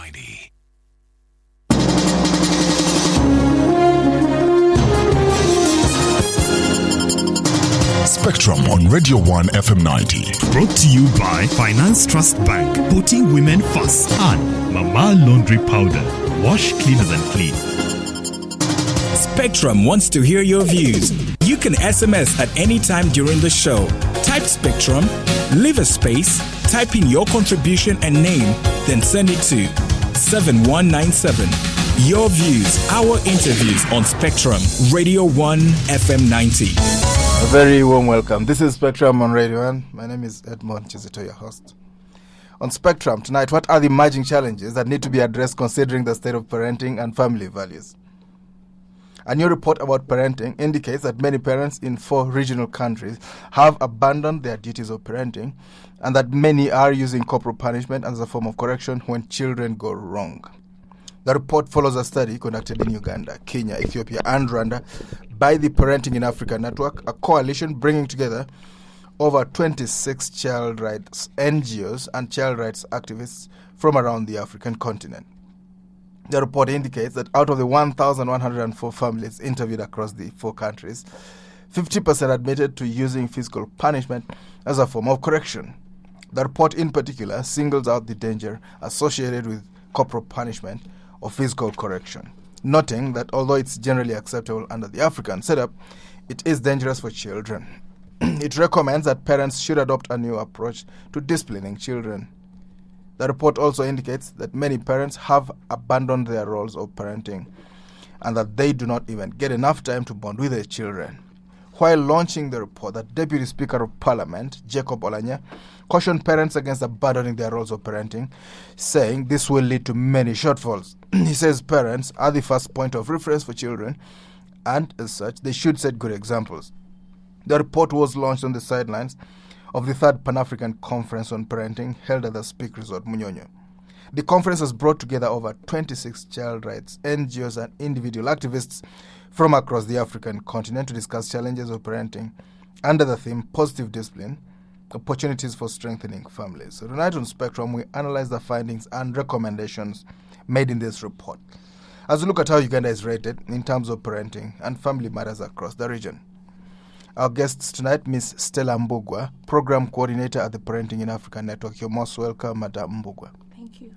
90. Spectrum on Radio 1 FM 90. Brought to you by Finance Trust Bank, putting women first, and Mama Laundry Powder. Wash cleaner than clean. Spectrum wants to hear your views. You can SMS at any time during the show. Type Spectrum, leave a space, type in your contribution and name, then send it to 7197. Your views, our interviews on Spectrum, Radio 1 FM 90. A very warm welcome. This is Spectrum on Radio 1. My name is Edmond Chizito, your host. On Spectrum tonight, what are the emerging challenges that need to be addressed considering the state of parenting and family values? A new report about parenting indicates that many parents in 4 regional countries have abandoned their duties of parenting and that many are using corporal punishment as a form of correction when children go wrong. The report follows a study conducted in Uganda, Kenya, Ethiopia, and Rwanda by the Parenting in Africa Network, a coalition bringing together over 26 child rights NGOs and child rights activists from around the African continent. The report indicates that out of the 1,104 families interviewed across the 4 countries, 50% admitted to using physical punishment as a form of correction. The report in particular singles out the danger associated with corporal punishment or physical correction, noting that although it's generally acceptable under the African setup, it is dangerous for children. It recommends that parents should adopt a new approach to disciplining children. The report also indicates that many parents have abandoned their roles of parenting and that they do not even get enough time to bond with their children. While launching the report, the Deputy Speaker of Parliament, Jacob Olanya, cautioned parents against abandoning their roles of parenting, saying this will lead to many shortfalls. He says parents are the first point of reference for children, and as such, they should set good examples. The report was launched on the sidelines of the 3rd Pan-African Conference on Parenting held at the Speak Resort, Munyonyo. The conference has brought together over 26 child rights NGOs and individual activists from across the African continent to discuss challenges of parenting under the theme Positive Discipline, Opportunities for Strengthening Families. So tonight on Spectrum, we analyze the findings and recommendations made in this report as we look at how Uganda is rated in terms of parenting and family matters across the region. Our guests tonight, Ms. Stella Mbugwa, Program Coordinator at the Parenting in Africa Network. You're most welcome, Madam Mbugwa. Thank you.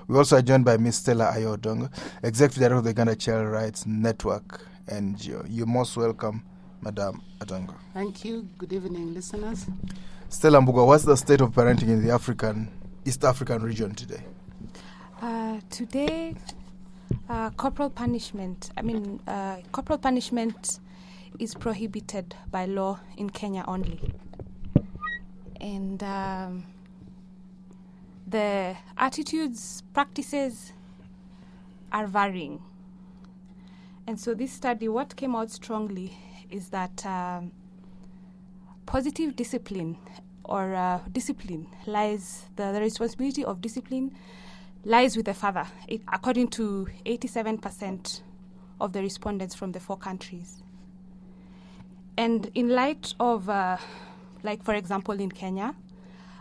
We also are joined by Ms. Stella Ayodongo, Executive Director of the Uganda Child Rights Network NGO. You're most welcome, Madam Adongo. Thank you. Good evening, listeners. Stella Mbugwa, what's the state of parenting in the East African region today? Today, corporal punishment is prohibited by law in Kenya only. And the attitudes, practices are varying. And so this study, what came out strongly is that positive discipline or discipline lies, the responsibility of discipline lies with the father, according to 87% of the respondents from the 4 countries. And in light of, like for example in Kenya,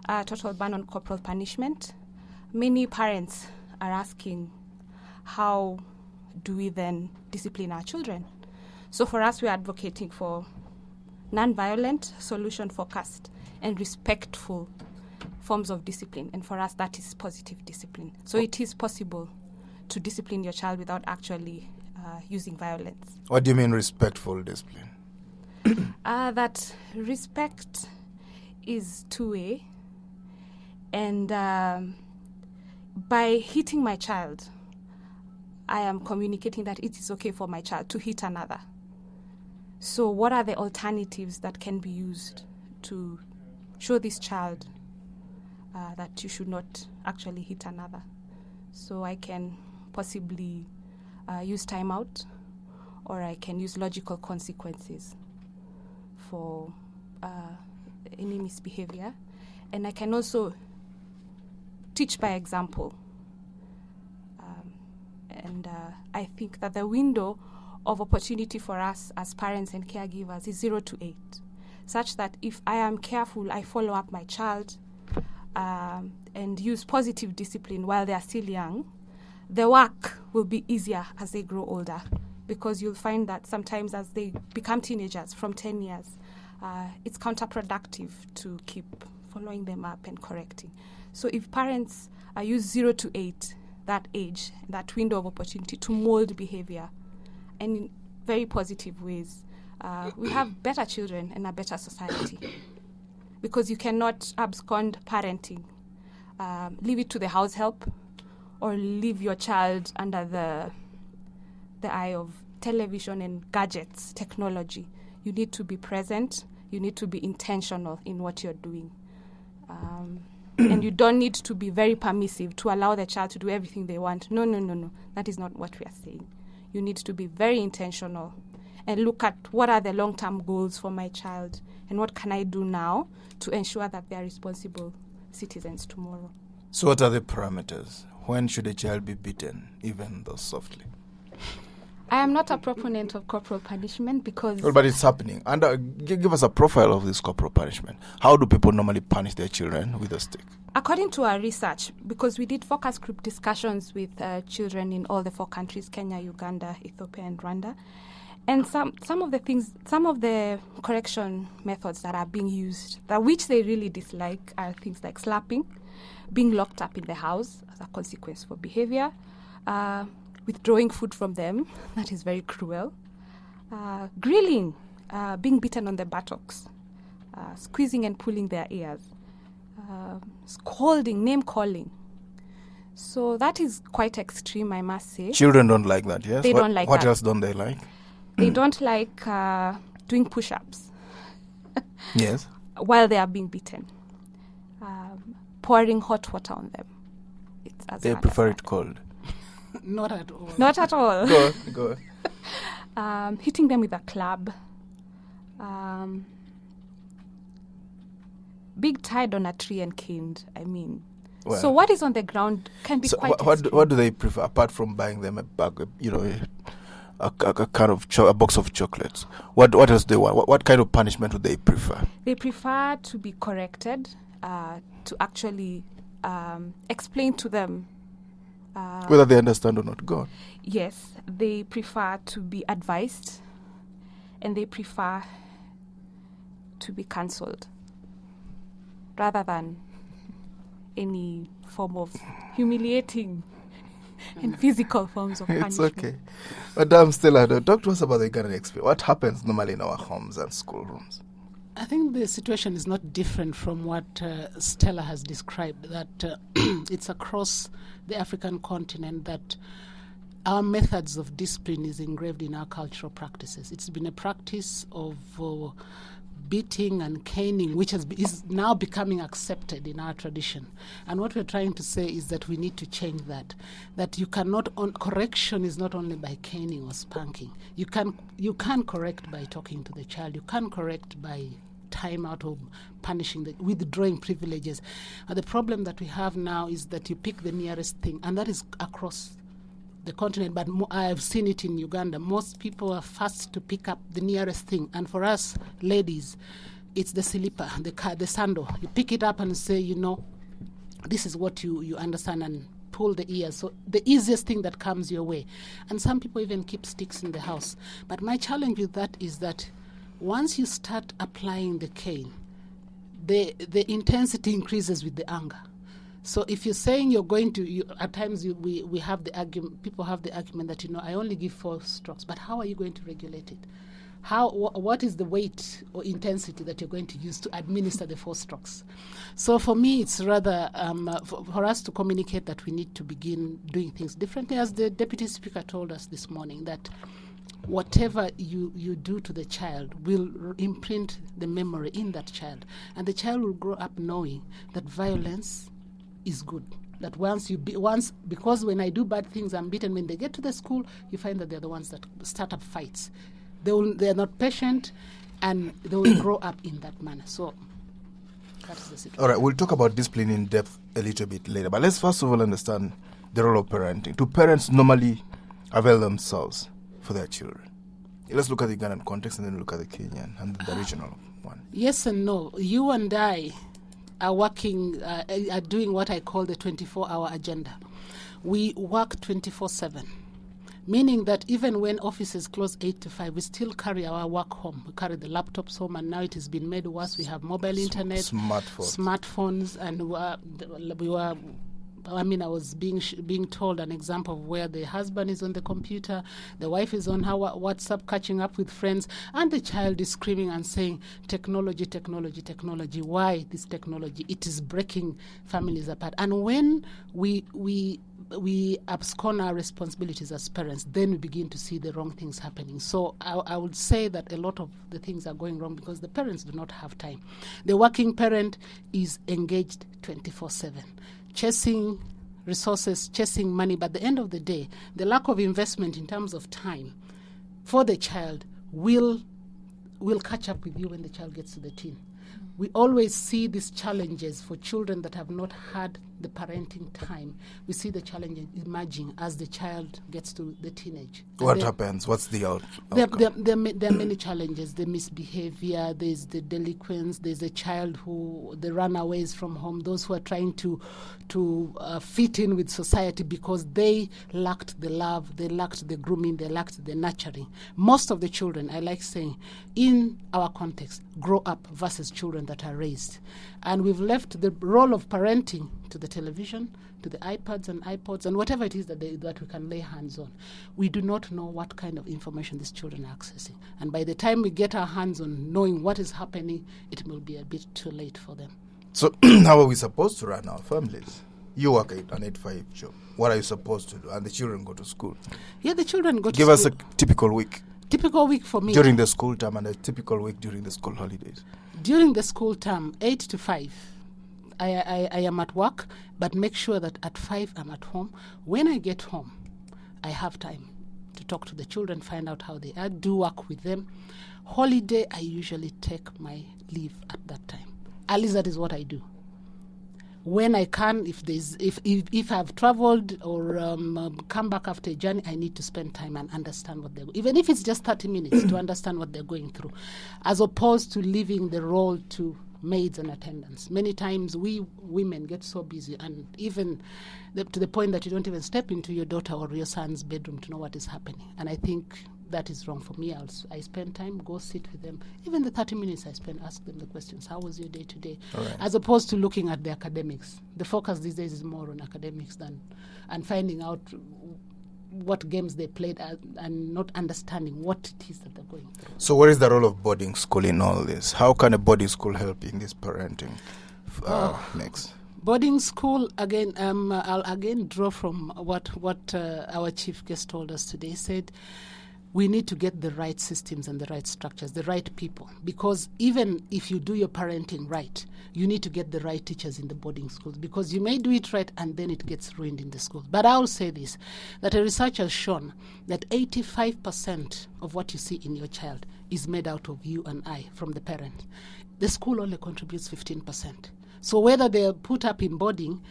a total ban on corporal punishment, many parents are asking, how do we then discipline our children? So for us, we're advocating for non-violent, solution-focused, and respectful forms of discipline. And for us, that is positive discipline. So it is possible to discipline your child without actually using violence. What do you mean respectful discipline? That respect is two-way. And by hitting my child, I am communicating that it is okay for my child to hit another. So what are the alternatives that can be used to show this child that you should not actually hit another? So I can possibly use timeout, or I can use logical consequences for any misbehavior. And I can also teach by example. And I think that the window of opportunity for us as parents and caregivers is 0 to 8, such that if I am careful, I follow up my child and use positive discipline while they are still young, the work will be easier as they grow older, because you'll find that sometimes as they become teenagers from 10 years, it's counterproductive to keep following them up and correcting. So if parents use 0 to 8, that age, that window of opportunity to mold behavior, and in very positive ways, we have better children and a better society. Because you cannot abscond parenting, leave it to the house help, or leave your child under the eye of television and gadgets, technology. You need to be present. You need to be intentional in what you're doing. And you don't need to be very permissive to allow the child to do everything they want. No. That is not what we are saying. You need to be very intentional and look at what are the long-term goals for my child and what can I do now to ensure that they are responsible citizens tomorrow. So what are the parameters? When should a child be beaten, even though softly? I am not a proponent of corporal punishment because... Well, but it's happening. And give us a profile of this corporal punishment. How do people normally punish their children with a stick? According to our research, because we did focus group discussions with children in all the 4 countries, Kenya, Uganda, Ethiopia, and Rwanda, and some of the correction methods that are being used, that which they really dislike, are things like slapping, being locked up in the house as a consequence for behavior, withdrawing food from them, that is very cruel, grilling, being beaten on the buttocks, squeezing and pulling their ears, scolding, name-calling. So that is quite extreme, I must say. Children don't like that, yes? They don't like that. What else don't they like? They don't like doing push-ups. Yes. While they are being beaten. Pouring hot water on them. They prefer it cold. Not at all. Not at all. Go. Hitting them with a club. Being tied on a tree and caned. I mean, well, so what is on the ground can be quite extreme. What do they prefer, apart from buying them a bag, a kind of a box of chocolates? What else do they want? What kind of punishment would they prefer? They prefer to be corrected, to actually explain to them whether they understand or not. Go on. Yes, they prefer to be advised, and they prefer to be cancelled rather than any form of humiliating and physical forms of punishment. It's okay. Madam Stella, talk to us about the Ugandan experience. What happens normally in our homes and schoolrooms? I think the situation is not different from what Stella has described, that it's across the African continent that our methods of discipline is engraved in our cultural practices. It's been a practice of beating and caning, which is now becoming accepted in our tradition. And what we're trying to say is that we need to change that. That you cannot, correction is not only by caning or spanking. You can correct by talking to the child. You can correct by time out or punishing, withdrawing privileges. The problem that we have now is that you pick the nearest thing, and that is across the continent, but I have seen it in Uganda. Most people are fast to pick up the nearest thing, and for us ladies, it's the slipper, the sandal. You pick it up and say, this is what you understand, and pull the ears. So the easiest thing that comes your way. And some people even keep sticks in the house. But my challenge with that is that once you start applying the cane, the intensity increases with the anger. So if you're saying you're going to, at times we have the argument, people have the argument that, I only give 4 strokes, but how are you going to regulate it? What is the weight or intensity that you're going to use to administer the 4 strokes? So for me, it's rather for us to communicate that we need to begin doing things differently, as the Deputy Speaker told us this morning, that whatever you do to the child will imprint the memory in that child. And the child will grow up knowing that violence is good. That because when I do bad things, I'm beaten. When they get to the school, you find that they're the ones that start up fights. They're not patient, and they will grow up in that manner. So that's the situation. All right, we'll talk about discipline in depth a little bit later. But let's first of all understand the role of parenting. Do parents normally avail themselves for their children? Let's look at the Ugandan context and then look at the Kenyan and the regional one. Yes and no. You and I are working, are doing what I call the 24-hour agenda. we work 24/7. Meaning that even when offices close 8 to 5, we still carry our work home. We carry the laptops home, and now it has been made worse. We have mobile internet, smartphones, and I was being told an example of where the husband is on the computer, the wife is on her WhatsApp catching up with friends, and the child is screaming and saying, technology, technology, technology. Why this technology? It is breaking families apart. And when we abscond our responsibilities as parents, then we begin to see the wrong things happening. So I would say that a lot of the things are going wrong because the parents do not have time. The working parent is engaged 24/7, chasing resources, chasing money, but at the end of the day, the lack of investment in terms of time for the child will catch up with you when the child gets to the teen. We always see these challenges for children that have not had the parenting time. We see the challenge emerging as the child gets to the teenage. What happens? What's the outcome? There are many challenges. The misbehavior, there's the delinquents, there's a child the runaways from home, those who are trying to fit in with society because they lacked the love, they lacked the grooming, they lacked the nurturing. Most of the children, I like saying, in our context, grow up versus children that are raised. And we've left the role of parenting to the television, to the iPads and iPods, and whatever it is that we can lay hands on. We do not know what kind of information these children are accessing. And by the time we get our hands on knowing what is happening, it will be a bit too late for them. So how are we supposed to run our families? You work an 8-5 job. What are you supposed to do? And the children go to school. Yeah, the children go to school. Give us a typical week. Typical week for me. During the school term and a typical week during the school holidays. During the school term, 8 to 5, I am at work, but make sure that at 5 I'm at home. When I get home, I have time to talk to the children, find out how they are, do work with them. Holiday, I usually take my leave at that time. At least that is what I do. When I can, if I've traveled or come back after a journey, I need to spend time and understand what even if it's just 30 minutes to understand what they're going through, as opposed to leaving the role to maids and attendants. Many times we women get so busy, and even to the point that you don't even step into your daughter or your son's bedroom to know what is happening. And I think that is wrong for me. I spend time, go sit with them. Even the 30 minutes I spend, ask them the questions. How was your day today? Right. As opposed to looking at the academics. The focus these days is more on academics and finding out what games they played and not understanding what it is that they're going through. So what is the role of boarding school in all this? How can a boarding school help in this parenting mix? Boarding school, again, I'll again draw from what our chief guest told us today. He said, we need to get the right systems and the right structures, the right people. Because even if you do your parenting right, you need to get the right teachers in the boarding schools. Because you may do it right and then it gets ruined in the schools. But I'll say this, that a research has shown that 85% of what you see in your child is made out of you and I from the parent. The school only contributes 15%. So whether they're put up in boarding,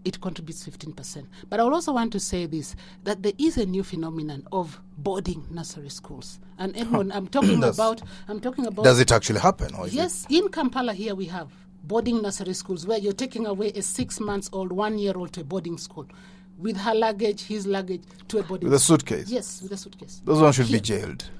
it contributes 15%. But I also want to say this, that there is a new phenomenon of boarding nursery schools. And Edmond, I'm talking about. Does it actually happen? Or yes, in Kampala here we have boarding nursery schools where you're taking away a 6-month-old, 1-year-old to a boarding school with her luggage, his luggage to a boarding school. With a suitcase? Yes, with a suitcase. Those ones should be jailed.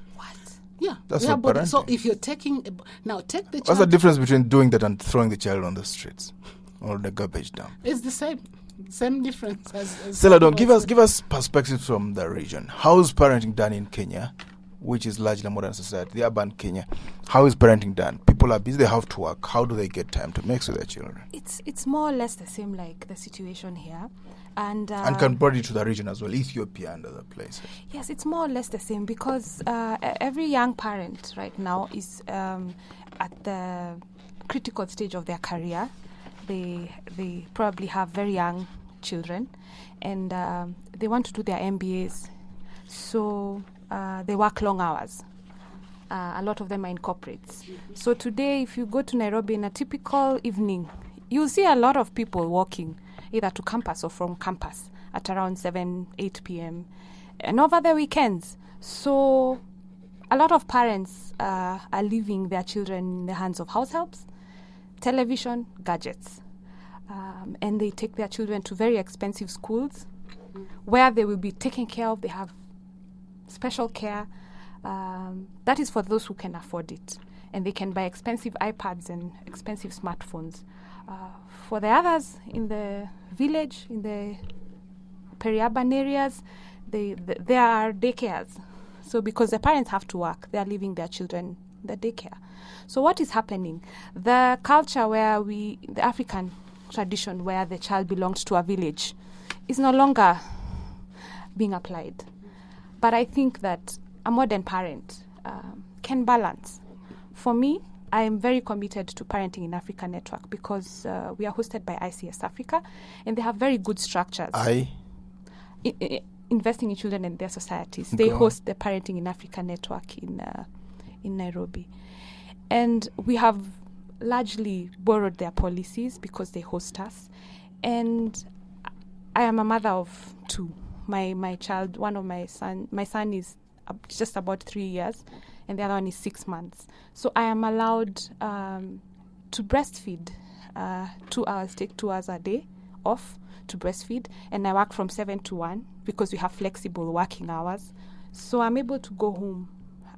Yeah, that's not parenting. So if you're taking take the child. What's the difference between doing that and throwing the child on the streets or the garbage dump? It's the same difference. Celadon, give us perspectives from the region. How is parenting done in Kenya, which is largely modern society, the urban Kenya? How is parenting done? People are busy; they have to work. How do they get time to mix with their children? It's more or less the same like the situation here. And can bring it to the region as well, Ethiopia and other places. Yes, it's more or less the same because every young parent right now is at the critical stage of their career. They probably have very young children, and they want to do their MBAs, so they work long hours. A lot of them are in corporates. So today, if you go to Nairobi in a typical evening, you'll see a lot of people walking either to campus or from campus at around 7-8 p.m. and over the weekends. So a lot of parents are leaving their children in the hands of house helps, television, gadgets. And they take their children to very expensive schools where they will be taken care of. They have special care. That is for those who can afford it. And they can buy expensive iPads and expensive smartphones. For the others in the village, in the peri-urban areas, there are daycares. So because the parents have to work, they are leaving their children in the daycare. So what is happening? The culture the African tradition where the child belongs to a village is no longer being applied. But I think that a modern parent can balance. For me, I am very committed to Parenting in Africa Network because we are hosted by ICS Africa, and they have very good structures. Investing in children and their societies. They host the Parenting in Africa Network in Nairobi. And we have largely borrowed their policies because they host us. And I am a mother of two. My child, my son is just about 3 years, and the other one is 6 months. So I am allowed to breastfeed 2 hours, take 2 hours a day off to breastfeed, and I work from 7 to 1 because we have flexible working hours. So I'm able to go home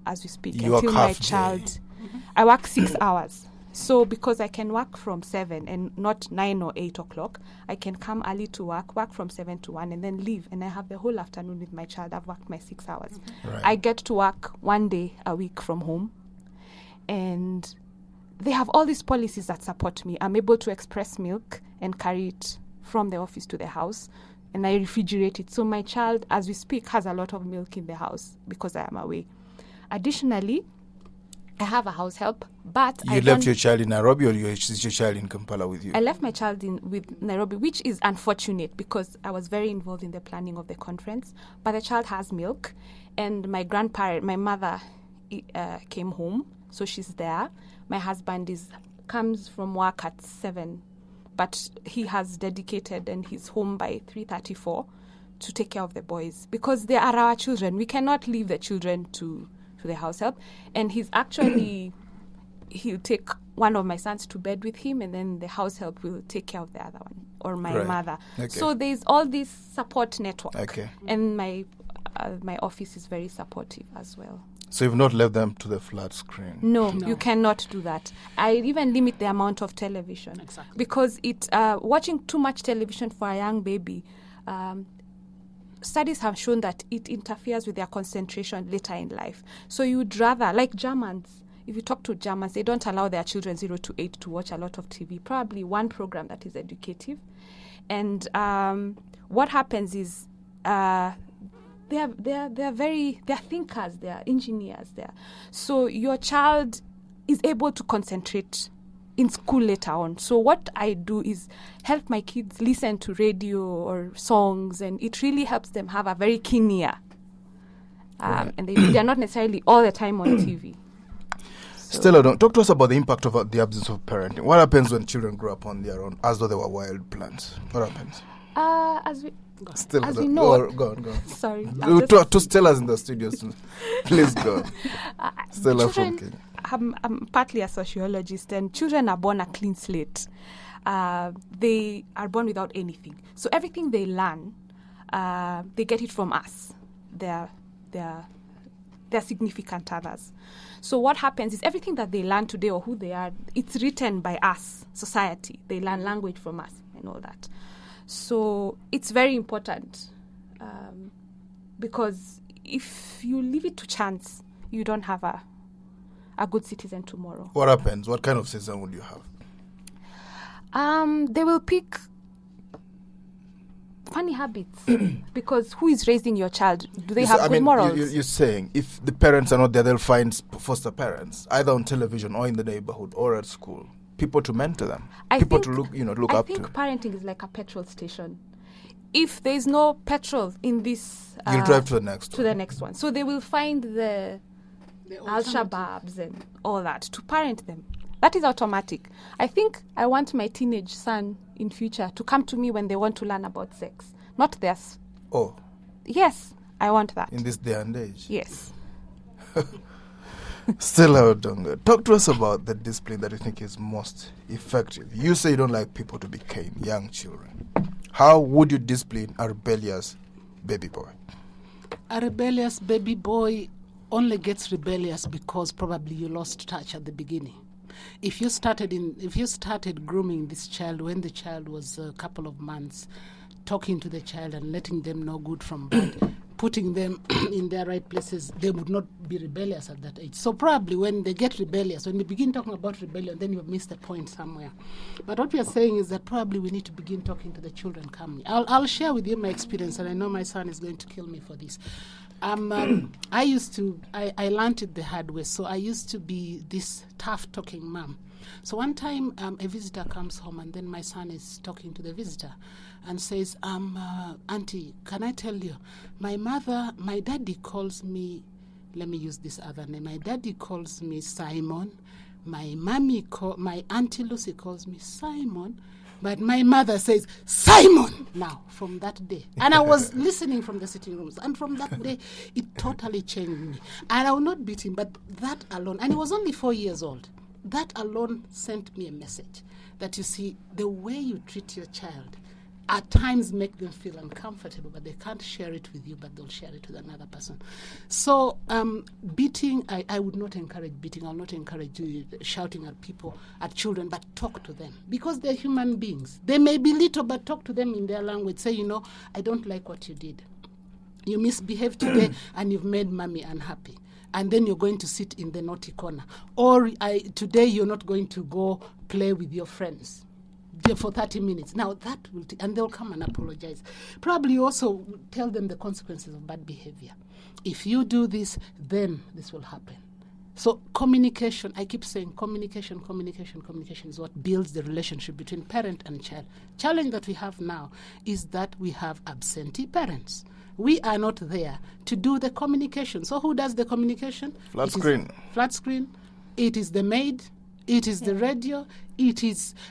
as we speak until my child. I work 6 hours. So because I can work from 7 and not 9 or 8 o'clock, I can come early to work from 7 to 1 and then leave. And I have the whole afternoon with my child. I've worked my 6 hours. Right. I get to work 1 day a week from home. And they have all these policies that support me. I'm able to express milk and carry it from the office to the house. And I refrigerate it. So my child, as we speak, has a lot of milk in the house because I am away. Additionally, I have a house help, but you left your child in Nairobi, or is your child in Kampala with you? I left my child with Nairobi, which is unfortunate because I was very involved in the planning of the conference. But the child has milk, and my mother came home, so she's there. My husband comes from work at 7, but he has dedicated and he's home by 3:34 to take care of the boys because they are our children. We cannot leave the children to the house help, and he'll take one of my sons to bed with him, and then the house help will take care of the other one, or my mother. Okay. So there's all this support network, and my office is very supportive as well. So you've not left them to the flat screen? No, you cannot do that. I even limit the amount of television because watching too much television for a young baby. Studies have shown that it interferes with their concentration later in life. So you'd rather, like Germans, if you talk to Germans, they don't allow their children 0 to 8 to watch a lot of TV, probably one program that is educative. And what happens is they're thinkers, they're engineers there. So your child is able to concentrate in school later on. So what I do is help my kids listen to radio or songs, and it really helps them have a very keen ear. And they're not necessarily all the time on TV. So Stella, talk to us about the impact of the absence of parenting. What happens when children grow up on their own as though they were wild plants? What happens? Stella, as we know, go on. Sorry. To Stella's in the studios. Please go. Stella from Kenya. I'm partly a sociologist, and children are born a clean slate. They are born without anything. So everything they learn, they get it from us, their significant others. So what happens is everything that they learn today or who they are, it's written by us, society. They learn language from us and all that. So it's very important because if you leave it to chance, you don't have a good citizen tomorrow. What happens? What kind of citizen would you have? They will pick funny habits because who is raising your child? Do they have good morals? You're saying if the parents are not there, they'll find foster parents either on television or in the neighborhood or at school. People to mentor them. People to look up to. I think parenting is like a petrol station. If there is no petrol in this, you'll drive to the next one. So they will find the Al-Shabaabs and all that to parent them. That is automatic. I think I want my teenage son in future to come to me when they want to learn about sex, not theirs. Oh. Yes, I want that. In this day and age. Yes. Stella Odonga, talk to us about the discipline that you think is most effective. You say you don't like people to be cane, young children. How would you discipline a rebellious baby boy? A rebellious baby boy only gets rebellious because probably you lost touch at the beginning. If you started grooming this child when the child was a couple of months, talking to the child and letting them know good from bad, putting them in their right places, they would not be rebellious at that age. So probably when they get rebellious, when we begin talking about rebellion, then you've missed the point somewhere. But what we are saying is that probably we need to begin talking to the children calmly. I'll share with you my experience, and I know my son is going to kill me for this. I learned it the hard way. So I used to be this tough-talking mom. So one time a visitor comes home, and then my son is talking to the visitor and says, Auntie, can I tell you, my daddy calls me, let me use this other name, my daddy calls me Simon, my Auntie Lucy calls me Simon, but my mother says, Simon! Now, from that day. And I was listening from the sitting rooms. And from that day, it totally changed me. And I will not beat him, but that alone, and he was only 4 years old, that alone sent me a message that, you see, the way you treat your child at times make them feel uncomfortable, but they can't share it with you, but they'll share it with another person. So beating, I would not encourage beating. I'll not encourage shouting at people, at children, but talk to them. Because they're human beings. They may be little, but talk to them in their language. Say, I don't like what you did. You misbehaved today and you've made mommy unhappy. And then you're going to sit in the naughty corner. Or today you're not going to go play with your friends for 30 minutes. Now that will, and they'll come and apologize. Probably also tell them the consequences of bad behavior. If you do this, then this will happen. So communication, I keep saying communication is what builds the relationship between parent and child. Challenge that we have now is that we have absentee parents. We are not there to do the communication. So who does the communication? Flat screen. It is the maid. It is the radio.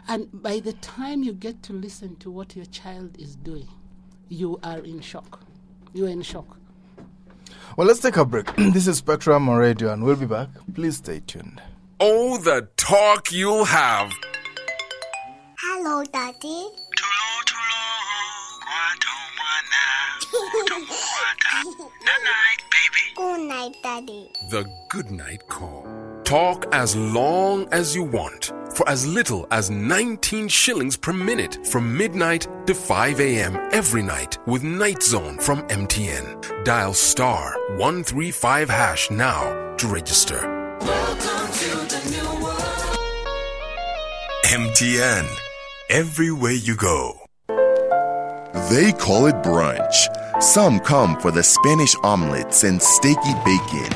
And by the time you get to listen to what your child is doing, you are in shock. You are in shock. Well, let's take a break. This is Spectrum on radio, and we'll be back. Please stay tuned. Oh, the talk you'll have. Hello, Daddy. Night, baby. Good night, Daddy. The good night call. Talk as long as you want, for as little as 19 shillings per minute from midnight to 5 a.m. every night with Night Zone from MTN. Dial star 135 hash now to register. Welcome to the new world. MTN. Everywhere you go. They call it brunch. Some come for the Spanish omelets and steaky bacon.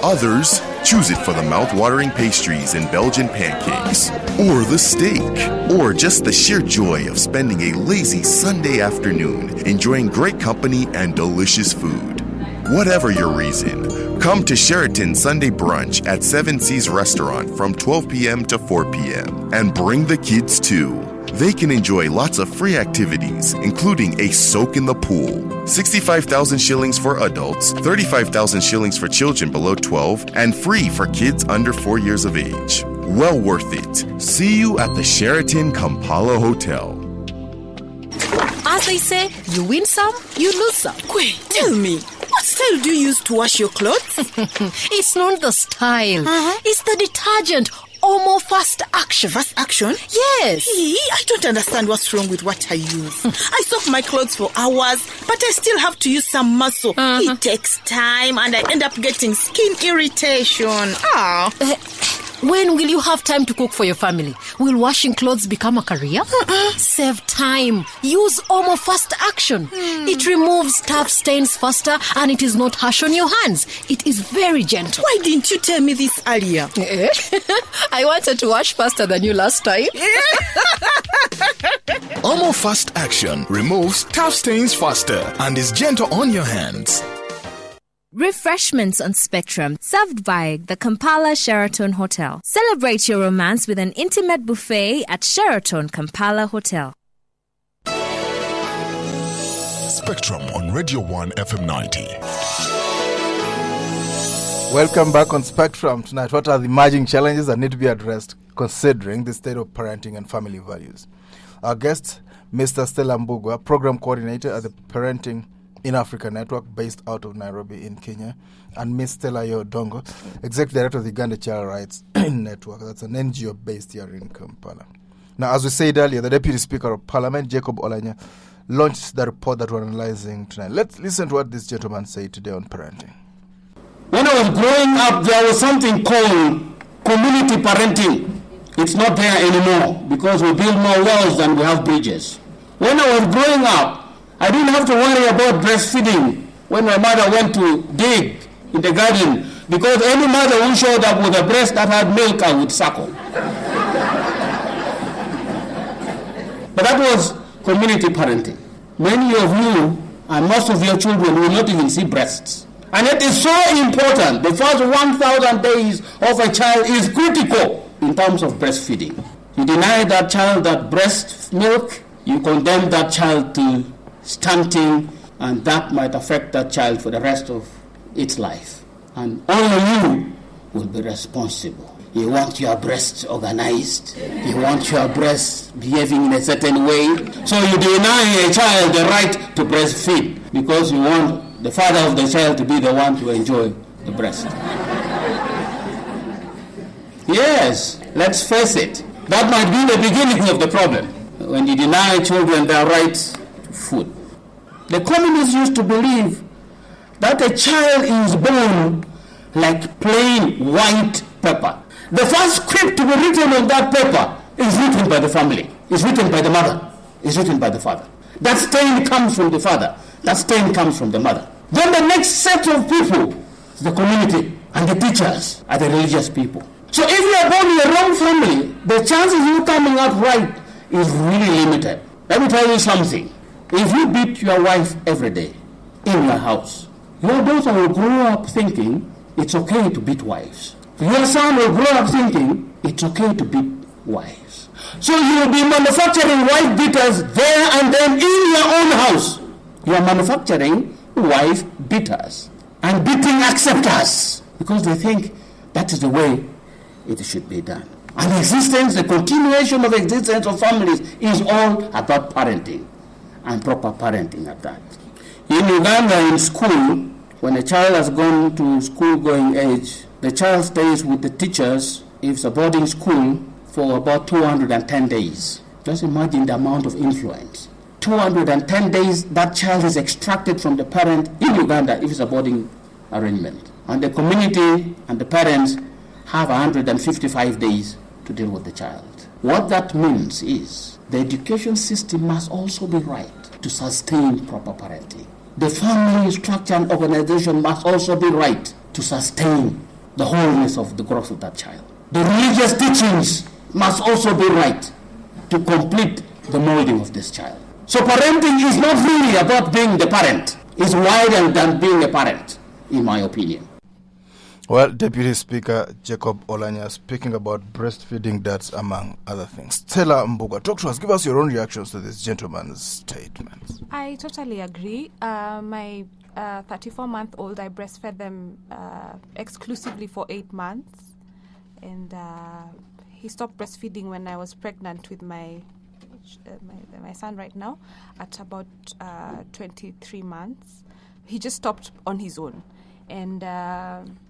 Others choose it for the mouth-watering pastries and Belgian pancakes, or the steak, or just the sheer joy of spending a lazy Sunday afternoon enjoying great company and delicious food. Whatever your reason, come to Sheraton Sunday Brunch at 7 Seas Restaurant from 12 p.m. to 4 p.m. and bring the kids too. They can enjoy lots of free activities, including a soak in the pool, 65,000 shillings for adults, 35,000 shillings for children below 12, and free for kids under 4 years of age. Well worth it. See you at the Sheraton Kampala Hotel. As they say, you win some, you lose some. Wait, tell me, what style do you use to wash your clothes? It's not the style. It's the detergent. Omo Fast Action. Fast Action? Yes. I don't understand what's wrong with what I use. I soak my clothes for hours, but I still have to use some muscle. It takes time and I end up getting skin irritation. When will you have time to cook for your family? Will washing clothes become a career? Save time. Use Omo Fast Action. It removes tough stains faster and it is not harsh on your hands. It is very gentle. Why didn't you tell me this earlier? I wanted to wash faster than you last time. Omo Fast Action removes tough stains faster and is gentle on your hands. Refreshments on Spectrum, served by the Kampala Sheraton Hotel. Celebrate your romance with an intimate buffet at Sheraton Kampala Hotel. Spectrum on Radio 1 FM 90. Welcome back on Spectrum tonight. What are the emerging challenges that need to be addressed considering the state of parenting and family values? Our guest, Mr. Stella Mbugwa, Program Coordinator at the in Africa Network based out of Nairobi in Kenya, and Ms. Stella Yodongo, Executive Director of the Uganda Child Rights Network. That's an NGO based here in Kampala. Now, as we said earlier, the Deputy Speaker of Parliament, Jacob Olanya, launched the report that we're analyzing tonight. Let's listen to what this gentleman said today on parenting. When I was growing up, there was something called community parenting. It's not there anymore because we build more walls than we have bridges. When I was growing up, I didn't have to worry about breastfeeding when my mother went to dig in the garden, because any mother who showed up with a breast that had milk, I would suckle. But that was community parenting. Many of you and most of your children will not even see breasts. And it is so important. The first 1,000 days of a child is critical in terms of breastfeeding. You deny that child that breast milk, you condemn that child to stunting, and that might affect that child for the rest of its life. And only you will be responsible. You want your breasts organized. You want your breasts behaving in a certain way. So you deny a child the right to breastfeed because you want the father of the child to be the one to enjoy the breast. Yes, let's face it. That might be the beginning of the problem, when you deny children their rights to food. The communists used to believe that a child is born like plain white paper. The first script to be written on that paper is written by the family, is written by the mother, is written by the father. That stain comes from the father, that stain comes from the mother. Then the next set of people is the community, and the teachers are the religious people. So if you are born in the wrong family, the chances of you coming out right is really limited. Let me tell you something. If you beat your wife every day in your house, your daughter will grow up thinking it's okay to beat wives. Your son will grow up thinking it's okay to beat wives. So you will be manufacturing wife beaters there and then in your own house. You are manufacturing wife beaters and beating acceptors because they think that is the way it should be done. And the continuation of existence of families is all about parenting, and proper parenting at that. In Uganda, in school, when a child has gone to school-going age, the child stays with the teachers, if it's a boarding school, for about 210 days. Just imagine the amount of influence. 210 days, that child is extracted from the parent in Uganda if it's a boarding arrangement. And the community and the parents have 155 days to deal with the child. What that means is the education system must also be right to sustain proper parenting. The family structure and organization must also be right to sustain the wholeness of the growth of that child. The religious teachings must also be right to complete the molding of this child. So parenting is not really about being the parent. It's wider than being a parent, in my opinion. Well, Deputy Speaker Jacob Olanya speaking about breastfeeding, that's among other things. Stella Mbuga, talk to us. Give us your own reactions to this gentleman's statements. I totally agree. My 34-month-old, I breastfed them exclusively for 8 months. And he stopped breastfeeding when I was pregnant with my son right now at about 23 months. He just stopped on his own. And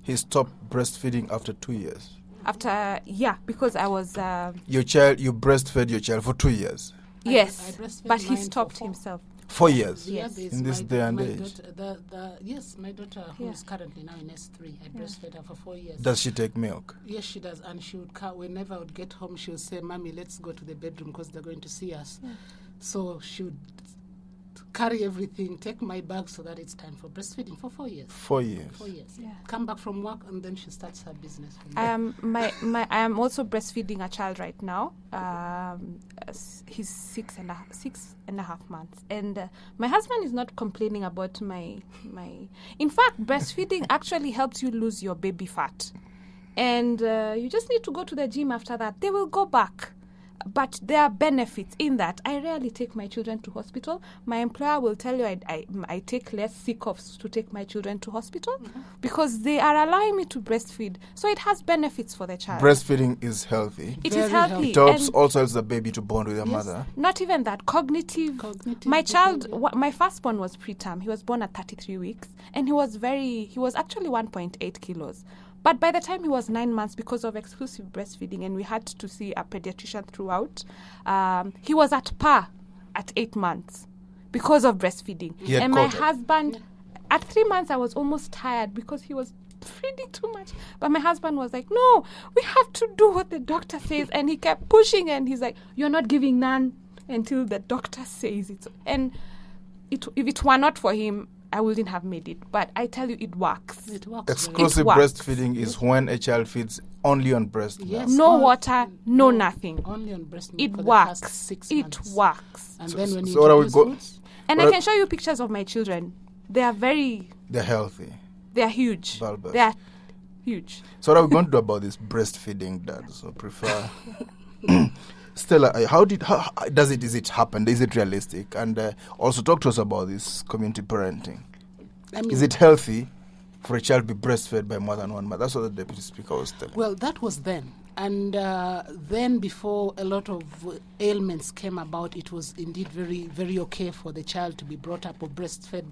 he stopped breastfeeding after 2 years. Because I was you breastfed your child for 2 years. Yes, but he stopped himself. 4 years. Yes, in this day and age. My daughter, who is currently now in S3, I breastfed her for 4 years. Does she take milk? Yes, she does, and she would whenever I would get home, she would say, "Mommy, let's go to the bedroom because they're going to see us." Yeah. So she would carry everything, take my bag so that it's time for breastfeeding for 4 years. 4 years. 4 years. Yeah. Come back from work and then she starts her business. I am also breastfeeding a child right now. He's 6.5 months, and my husband is not complaining about my. In fact, breastfeeding actually helps you lose your baby fat, and you just need to go to the gym after that. They will go back. But there are benefits in that. I rarely take my children to hospital. My employer will tell you I take less sick offs to take my children to hospital because they are allowing me to breastfeed. So it has benefits for the child. Breastfeeding is healthy. It is healthy. It helps, also helps the baby to bond with the mother. Not even that. Cognitive. My child, my firstborn was preterm. He was born at 33 weeks. And he was actually 1.8 kilos. But by the time he was 9 months, because of exclusive breastfeeding, and we had to see a pediatrician throughout, he was at par at 8 months because of breastfeeding. And my husband, at 3 months, I was almost tired because he was feeding too much. But my husband was like, no, we have to do what the doctor says. And he kept pushing, and he's like, you're not giving none until the doctor says it. And if it were not for him, I wouldn't have made it. But I tell you, it works. Exclusive breastfeeding is when a child feeds only on breast milk. Yes. No water, no nothing. Only on breast milk. It for works. The first 6 it months. works. And then when you introduce foods, and I can show you pictures of my children. They're healthy. They're huge. Bulbous. They're huge. So what are we going to do about this breastfeeding, Dad? So prefer... Stella, is it happen? Is it realistic? And also talk to us about this community parenting. Is it healthy for a child to be breastfed by more than one mother? That's what the Deputy Speaker was telling. Well, that was then. And then before a lot of ailments came about, it was indeed very, very okay for the child to be brought up or breastfed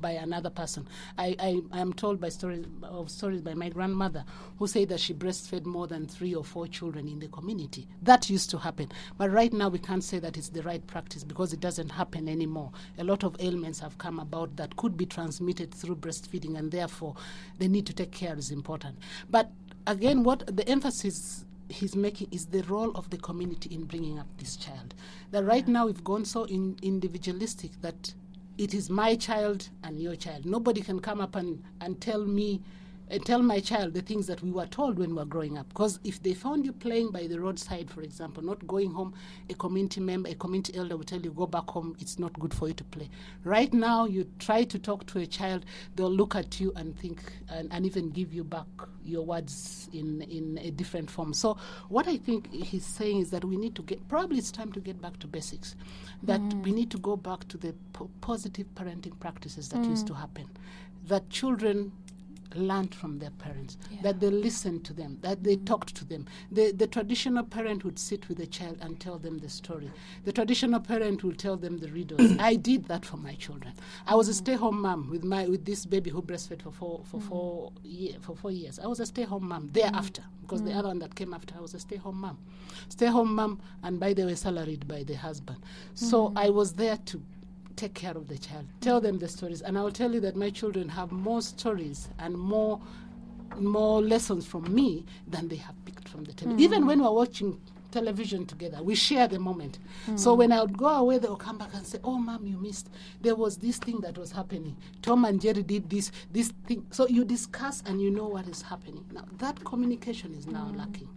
by another person. I am told by stories by my grandmother who said that she breastfed more than 3 or 4 children in the community. That used to happen. But right now we can't say that it's the right practice because it doesn't happen anymore. A lot of ailments have come about that could be transmitted through breastfeeding, and therefore the need to take care is important. But again, what the emphasis he's making is the role of the community in bringing up this child. That right now we've gone so individualistic that it is my child and your child. Nobody can come up and tell me, tell my child the things that we were told when we were growing up. Because if they found you playing by the roadside, for example, not going home, a community member, a community elder will tell you, go back home, it's not good for you to play. Right now, you try to talk to a child, they'll look at you and think, and even give you back your words in a different form. So what I think he's saying is that we need to probably it's time to get back to basics, that we need to go back to the positive parenting practices that used to happen, that children learned from their parents, that they listened to them, that they talked to them. The traditional parent would sit with the child and tell them the story. The traditional parent will tell them the riddles. I did that for my children. I was a stay-home mom with this baby who breastfed for 4 years. I was a stay-home mom thereafter, because the other one that came after, I was a stay-home mom. Stay-home mom, and by the way, salaried by the husband. So I was there to take care of the child, tell them the stories. And I will tell you that my children have more stories and more lessons from me than they have picked from the television. Even when we're watching television together, we share the moment. So when I would go away, they will come back and say, oh, Mom, you missed. There was this thing that was happening. Tom and Jerry did this thing. So you discuss and you know what is happening. Now, that communication is now lacking.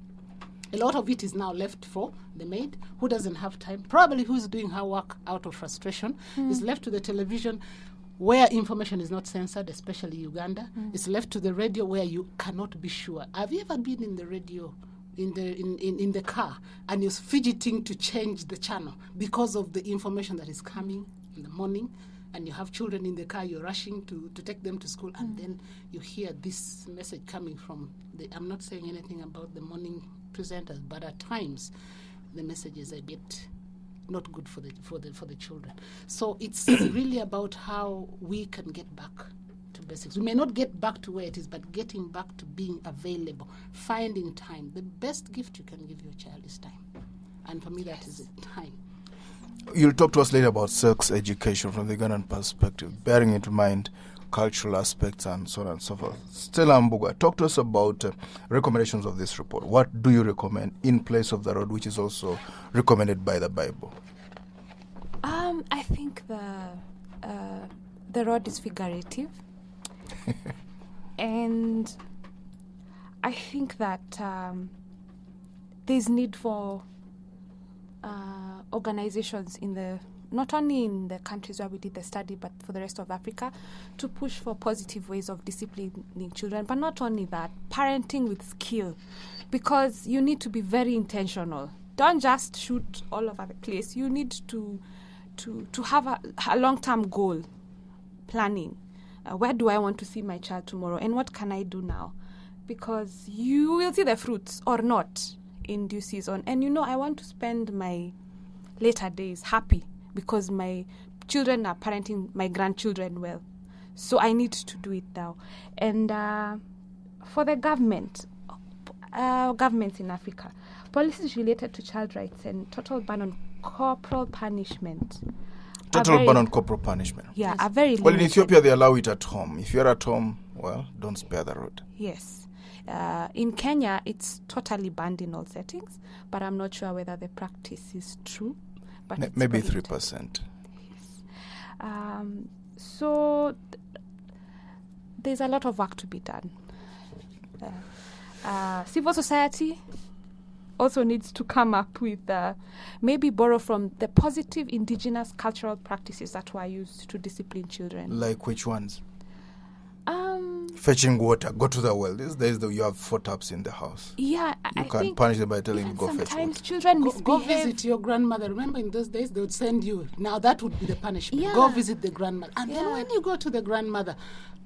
A lot of it is now left for the maid, who doesn't have time, probably who's doing her work out of frustration, is left to the television where information is not censored, especially Uganda. It's left to the radio where you cannot be sure. Have you ever been in the radio, in the car, and you're fidgeting to change the channel because of the information that is coming in the morning? And you have children in the car, you're rushing to take them to school, and then you hear this message coming from I'm not saying anything about the morning presenters, but at times the message is a bit not good for the children. So it's really about how we can get back to basics. We may not get back to where it is, but getting back to being available, finding time. The best gift you can give your child is time. And for me, that is it, time. You'll talk to us later about sex education from the Ugandan perspective, bearing in mind cultural aspects and so on and so forth. Stella Mbuga, talk to us about recommendations of this report. What do you recommend in place of the rod, which is also recommended by the Bible? I think the rod is figurative. And I think that there's need for organizations not only in the countries where we did the study, but for the rest of Africa, to push for positive ways of disciplining children. But not only that, parenting with skill, because you need to be very intentional don't just shoot all over the place. You need to have a long-term goal planning. Where do I want to see my child tomorrow, and what can I do now? Because you will see the fruits or not in due season. And I want to spend my later days happy because my children are parenting my grandchildren well. So I need to do it now. And for the governments in Africa, policies related to child rights and total ban on corporal punishment. Total ban on corporal punishment. Yeah, are very limited. Well, in Ethiopia, they allow it at home. If you're at home, well, don't spare the rod. Yes. In Kenya, it's totally banned in all settings, but I'm not sure whether the practice is true. But maybe 3%. Yes. So there's a lot of work to be done. Civil society also needs to come up with maybe borrow from the positive indigenous cultural practices that were used to discipline children. Like which ones? Fetching water, go to the well. These days, you have 4 taps in the house. Yeah, you can't punish them by telling them go fetch water. Sometimes children misbehave. Go visit your grandmother. Remember, in those days, they would send you. Now, that would be the punishment. Yeah. Go visit the grandmother. And then when you go to the grandmother,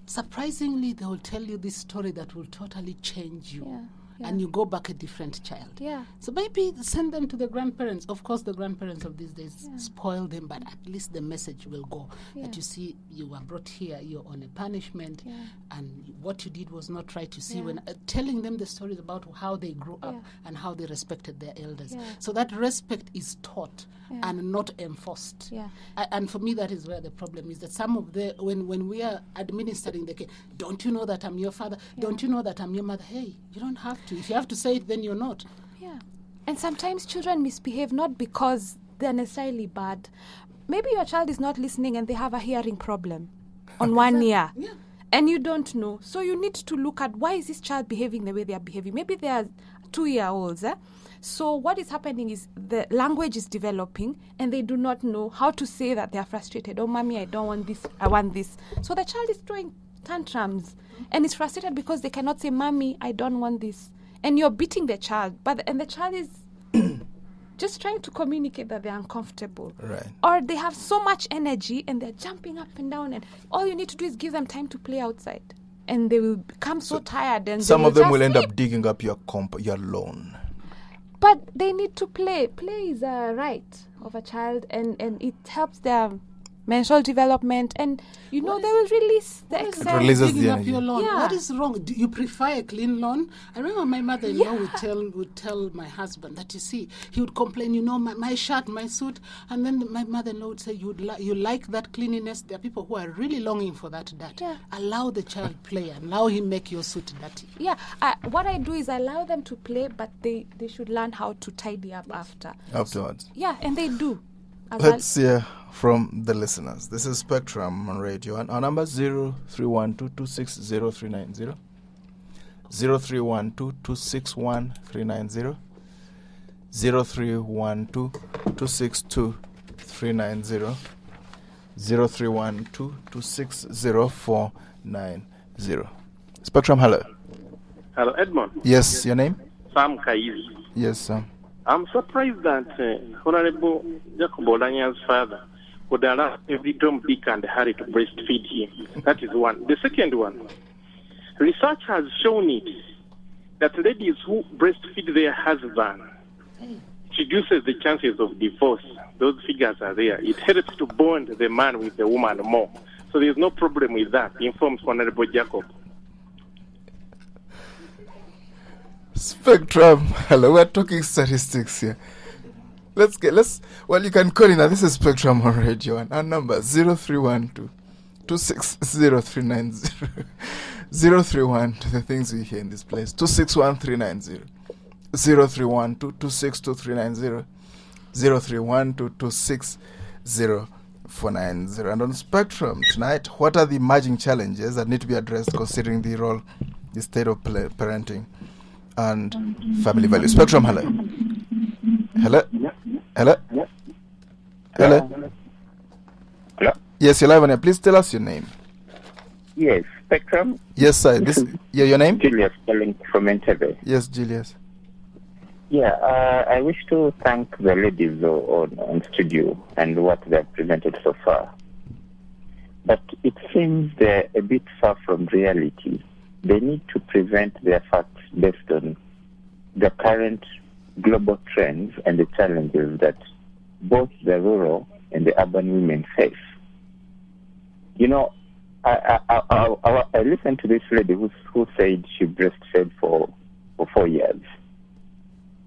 surprisingly, they will tell you this story that will totally change you. Yeah. And you go back a different child. Yeah. So maybe send them to the grandparents. Of course, the grandparents of these days spoil them, but at least the message will go that you see, you were brought here, you're on a punishment, and what you did was not right. You see, when telling them the stories about how they grew up and how they respected their elders. Yeah. So that respect is taught and not enforced. Yeah. And for me, that is where the problem is. That some of the when we are administering the care, don't you know that I'm your father? Yeah. Don't you know that I'm your mother? Hey, you don't have to. If you have to say it, then you're not. Yeah. And sometimes children misbehave not because they're necessarily bad. Maybe your child is not listening and they have a hearing problem on one ear. Yeah. And you don't know. So you need to look at why is this child behaving the way they are behaving. Maybe they are 2-year-olds. So what is happening is the language is developing and they do not know how to say that they are frustrated. Oh, mommy, I don't want this. I want this. So the child is throwing tantrums and is frustrated because they cannot say, mommy, I don't want this. And you're beating the child, and the child is just trying to communicate that they're uncomfortable. Right. Or they have so much energy and they're jumping up and down, and all you need to do is give them time to play outside. And they will become so tired. And some of them will end up digging up your lawn. But they need to play. Play is a right of a child, and it helps their mental development, and they will release the excess. It releases digging the up energy. your lawn. Yeah. What is wrong? Do you prefer a clean lawn? I remember my mother-in-law would tell my husband that, you see, he would complain, my shirt, my suit, and then my mother-in-law would say, you like that cleanliness? There are people who are really longing for that dirt. Yeah. Allow the child play, allow him make your suit dirty. Yeah, what I do is I allow them to play, but they should learn how to tidy up afterwards. Yeah, and they do. Let's hear from the listeners. This is Spectrum on radio, and our number 0312260390, 0312261390, 0312262390, 0312260490. Spectrum, hello. Hello, Edmond. Yes, your name? Sam Kaizi. Yes, Sam. I'm surprised that Honorable Jacob Olanya's father would allow every Tom, Dick, and Harry to breastfeed him. That is one. The second one, research has shown it that ladies who breastfeed their husband reduces the chances of divorce. Those figures are there. It helps to bond the man with the woman more. So there's no problem with that, informs Honorable Jacob. Spectrum. Hello, we're talking statistics here. You can call in. This is Spectrum on radio, and our number 0312260390. 031 to the things we hear in this place. 261390. 0312262390. 0312260490. And on Spectrum tonight, what are the emerging challenges that need to be addressed considering the state of parenting and family values? Spectrum, hello. Hello? Hello? Hello? Hello? Yes, you're live on air. Please tell us your name. Yes, Spectrum. Yes, sir. Your name? Julius calling from Entebbe. Yes, Julius. I wish to thank the ladies on studio and what they have presented so far. But it seems they're a bit far from reality. They need to present their facts based on the current global trends and the challenges that both the rural and the urban women face. You know, I listened to this lady who said she breastfed for 4 years.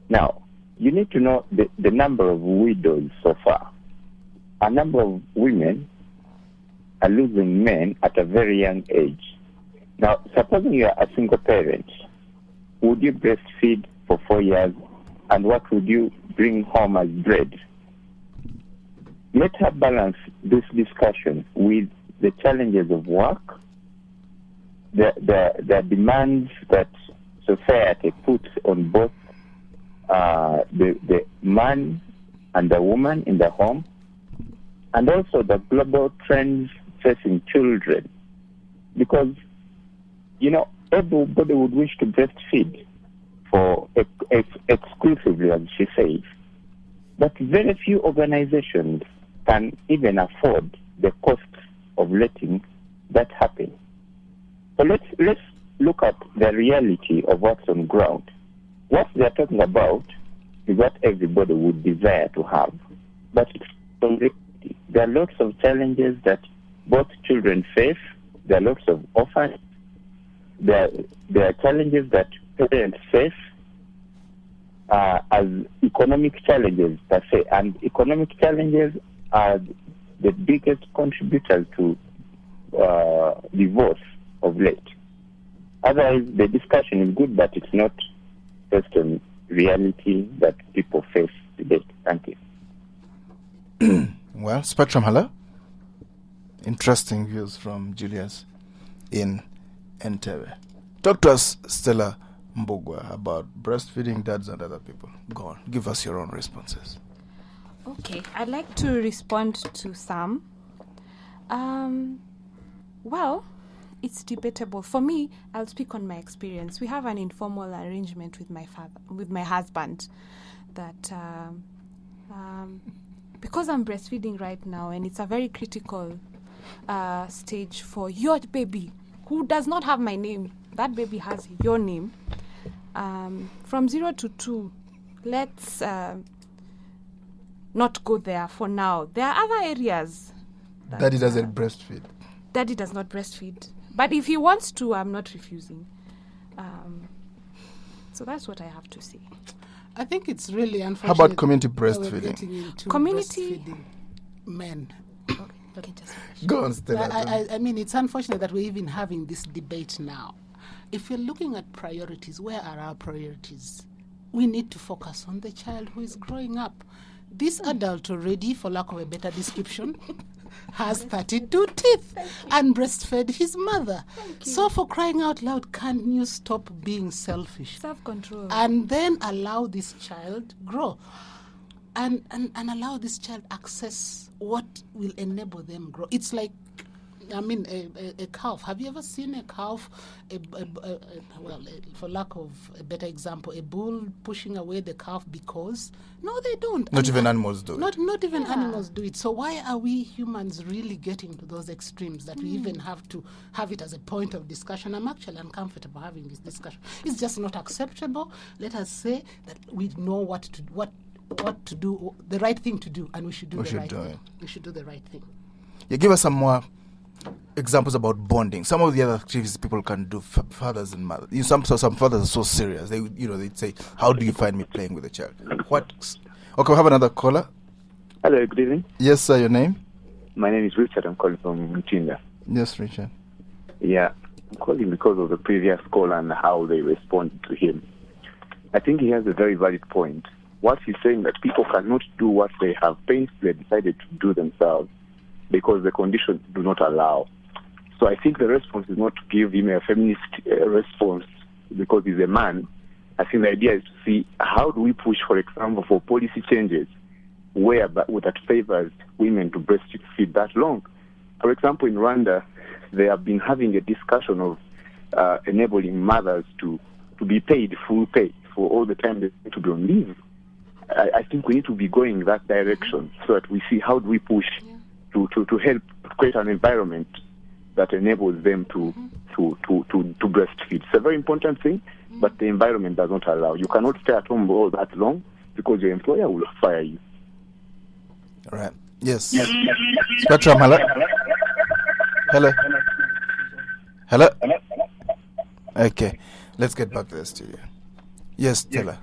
Now, you need to know the number of widows so far. A number of women are losing men at a very young age. Now, supposing you are a single parent, would you breastfeed for 4 years, and what would you bring home as bread? Let her balance this discussion with the challenges of work, the demands that society puts on both the man and the woman in the home, and also the global trends facing children. Because, you know, everybody would wish to breastfeed for exclusively, as she says, but very few organizations can even afford the cost of letting that happen. So let's look at the reality of what's on ground. What they're talking about is what everybody would desire to have. But there are lots of challenges that both children face. There are lots of orphans. There are challenges that parents face as economic challenges per se. And economic challenges are the biggest contributors to divorce of late. Otherwise, the discussion is good, but it's not based on reality that people face today. Thank you. Well, Spectrum, hello. Interesting views from Julius in Entebbe. Talk to us, Stella Mbugwa, about breastfeeding dads and other people. Go on, give us your own responses. Okay, I'd like to respond to some. Well, it's debatable. For me, I'll speak on my experience. We have an informal arrangement with my husband, that because I'm breastfeeding right now, and it's a very critical stage for your baby, who does not have my name. That baby has your name. From 0 to 2, let's not go there for now. There are other areas. Daddy doesn't breastfeed. Daddy does not breastfeed. But if he wants to, I'm not refusing. So that's what I have to say. I think it's really unfortunate. How about community breastfeeding? Community breastfeeding men. Okay, just go on, Stella. I mean, it's unfortunate that we're even having this debate now. If you're looking at priorities, where are our priorities? We need to focus on the child who is growing up. This adult already, for lack of a better description, has 32 teeth and breastfed his mother. So for crying out loud, can you stop being selfish? Self-control. And then allow this child grow. And allow this child access what will enable them grow. It's like, I mean, a calf. Have you ever seen a calf, for lack of a better example, a bull pushing away the calf because? No, they don't. Not even animals do it. Not even animals do it. So why are we humans really getting to those extremes that we even have to have it as a point of discussion? I'm actually uncomfortable having this discussion. It's just not acceptable. Let us say that we know what to do, the right thing to do, and we should do the right thing. We should do the right thing. Yeah, give us some more examples about bonding. Some of the other activities people can do, fathers and mothers. Some fathers are so serious. They'd say, "How do you find me playing with a child?" What? Okay, we have another caller. Hello, good evening. Yes, sir. Your name? My name is Richard. I'm calling from Mutinda. Yes, Richard. Yeah, I'm calling because of the previous caller and how they responded to him. I think he has a very valid point. What he's saying that people cannot do what they have painstakingly decided to do themselves because the conditions do not allow. So I think the response is not to give him a feminist response because he's a man. I think the idea is to see how do we push, for example, for policy changes that favors women to breastfeed that long. For example, in Rwanda, they have been having a discussion of enabling mothers to be paid full pay for all the time they need to be on leave. I think we need to be going that direction so that we see how do we push to help create an environment that enables them to breastfeed. It's a very important thing, but the environment does not allow. You cannot stay at home all that long because your employer will fire you. All right. Yes. Spectrum, hello? Hello? Okay. Let's get back to the studio. Yes, Stella.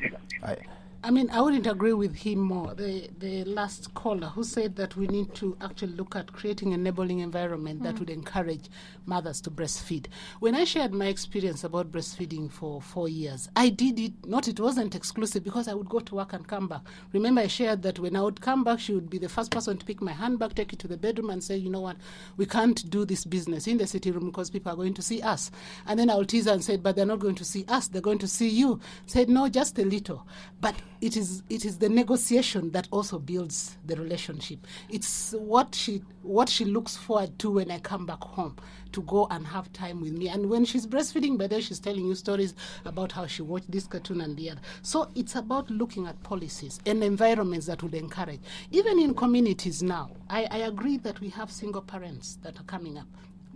I mean, I wouldn't agree with him more. The last caller who said that we need to actually look at creating an enabling environment that would encourage mothers to breastfeed. When I shared my experience about breastfeeding for 4 years, I did it, it wasn't exclusive because I would go to work and come back. Remember, I shared that when I would come back, she would be the first person to pick my handbag, take it to the bedroom and say, you know what, we can't do this business in the sitting room because people are going to see us. And then I would tease her and say, but they're not going to see us, they're going to see you. Said, no, just a little. But it is the negotiation that also builds the relationship. It's what she looks forward to when I come back home, to go and have time with me. And when she's breastfeeding, by then she's telling you stories about how she watched this cartoon and the other. So it's about looking at policies and environments that would encourage. Even in communities now, I agree that we have single parents that are coming up,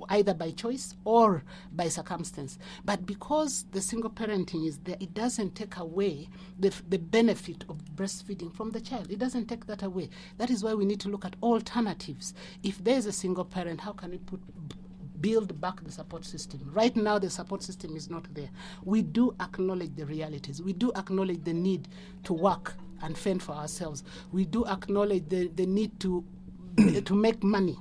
either by choice or by circumstance. But because the single parenting is there, it doesn't take away the benefit of breastfeeding from the child. It doesn't take that away. That is why we need to look at alternatives. If there is a single parent, how can we build back the support system? Right now, the support system is not there. We do acknowledge the realities. We do acknowledge the need to work and fend for ourselves. We do acknowledge the need to make money.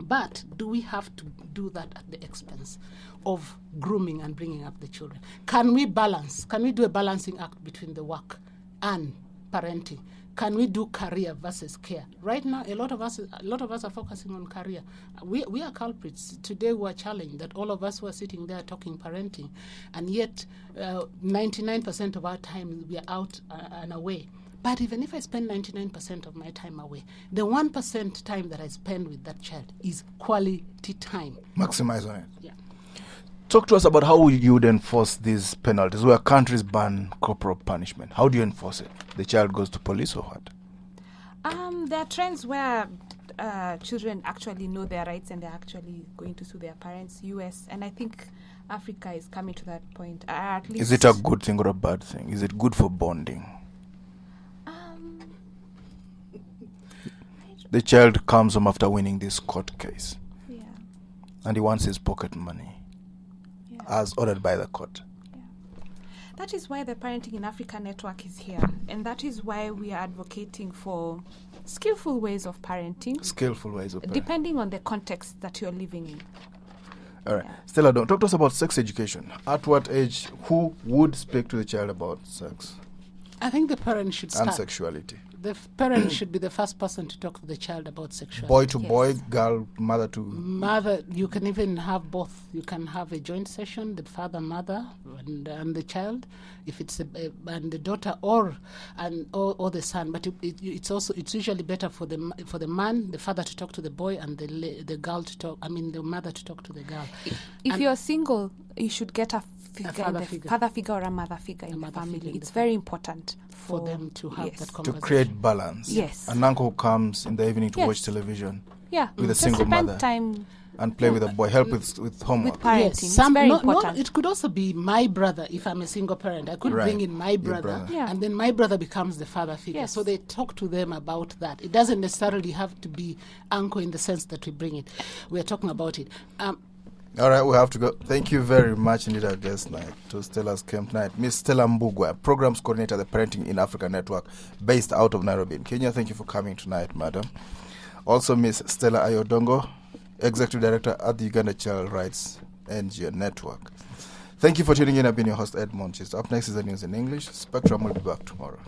But do we have to do that at the expense of grooming and bringing up the children? Can we balance? Can we do a balancing act between the work and parenting? Can we do career versus care? Right now, a lot of us are focusing on career. We are culprits. Today we are challenged that all of us were sitting there talking parenting, and yet 99% of our time we are out and away. But even if I spend 99% of my time away, the 1% time that I spend with that child is quality time. Maximize on it. Yeah. Talk to us about how you would enforce these penalties where countries ban corporal punishment. How do you enforce it? The child goes to police or what? There are trends where children actually know their rights and they're actually going to sue their parents, US, and I think Africa is coming to that point. At least. Is it a good thing or a bad thing? Is it good for bonding? The child comes home after winning this court case. Yeah. And he wants his pocket money. Yeah. As ordered by the court. Yeah. That is why the Parenting in Africa network is here. And that is why we are advocating for skillful ways of parenting. Skillful ways of parenting. Depending on the context that you're living in. All right. Yeah. Stella, talk to us about sex education. At what age, who would speak to the child about sex? I think the parent should start. And sexuality. The parent should be the first person to talk to the child about sexuality. Boy to boy, girl, mother to... Mother, you can even have both. You can have a joint session, the father, mother, and the child, if it's and the daughter or the son. But it's usually better for the man, the father to talk to the boy, and the girl to talk. I mean, the mother to talk to the girl. If you're single, you should get a father figure or a mother figure in the family. It's very important for them to have that conversation. To create balance. Yes. An uncle comes in the evening to watch television. Yeah. With a single mother. Time and play with a boy. Help with homework. With parenting. Yes. It's very important. It could also be my brother if I'm a single parent. I could bring in my brother. And then my brother becomes the father figure. Yes. So they talk to them about that. It doesn't necessarily have to be uncle in the sense that we bring it. We're talking about it. All right, we have to go. Thank you very much indeed, our guest tonight, to Stella's Camp Night. Miss Stella Mbugwa, Programs Coordinator at the Parenting in Africa Network, based out of Nairobi in Kenya. Thank you for coming tonight, madam. Also, Miss Stella Ayodongo, Executive Director at the Uganda Child Rights NGO Network. Thank you for tuning in. I've been your host, Ed Monchis. Up next is the news in English. Spectrum will be back tomorrow.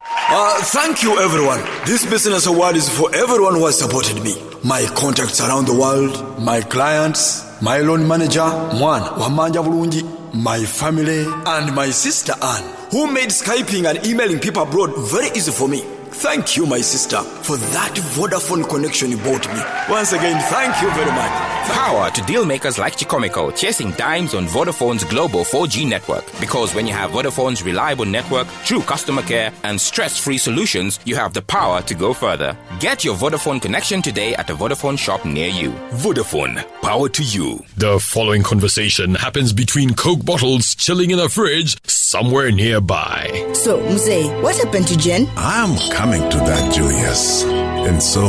Thank you, everyone. This business award is for everyone who has supported me. My contacts around the world, my clients, my loan manager, Mwana Wamanja Bulungi, my family, and my sister Anne, who made Skyping and emailing people abroad very easy for me. Thank you, my sister, for that Vodafone connection you bought me. Once again, thank you very much. Power to deal makers like Chicomico, chasing dimes on Vodafone's global 4G network. Because when you have Vodafone's reliable network, true customer care, and stress-free solutions, you have the power to go further. Get your Vodafone connection today at a Vodafone shop near you. Vodafone, power to you. The following conversation happens between Coke bottles chilling in a fridge somewhere nearby. So, Mzee, what happened to Jen? I'm coming to that, Julius. And so,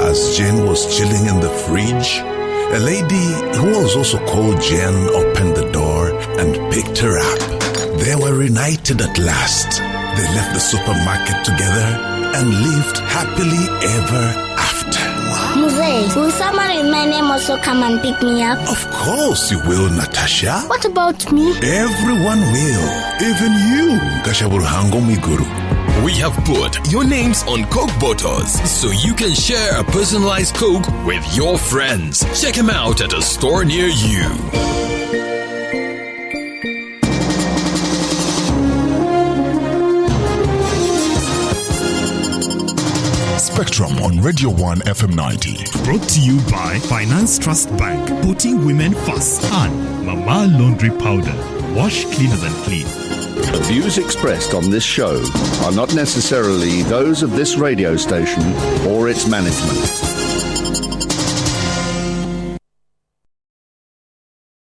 as Jen was chilling in the fridge, a lady who was also called Jen opened the door and picked her up. They were reunited at last. They left the supermarket together and lived happily ever after. Mzee, will someone with my name also come and pick me up? Of course you will, Natasha. What about me? Everyone will. Even you, Gashabulhango Miguru. We have put your names on Coke bottles so you can share a personalized Coke with your friends. Check them out at a store near you. Spectrum on Radio 1 FM 90. Brought to you by Finance Trust Bank, putting women first, and Mama Laundry Powder. Wash cleaner than clean. The views expressed on this show are not necessarily those of this radio station or its management.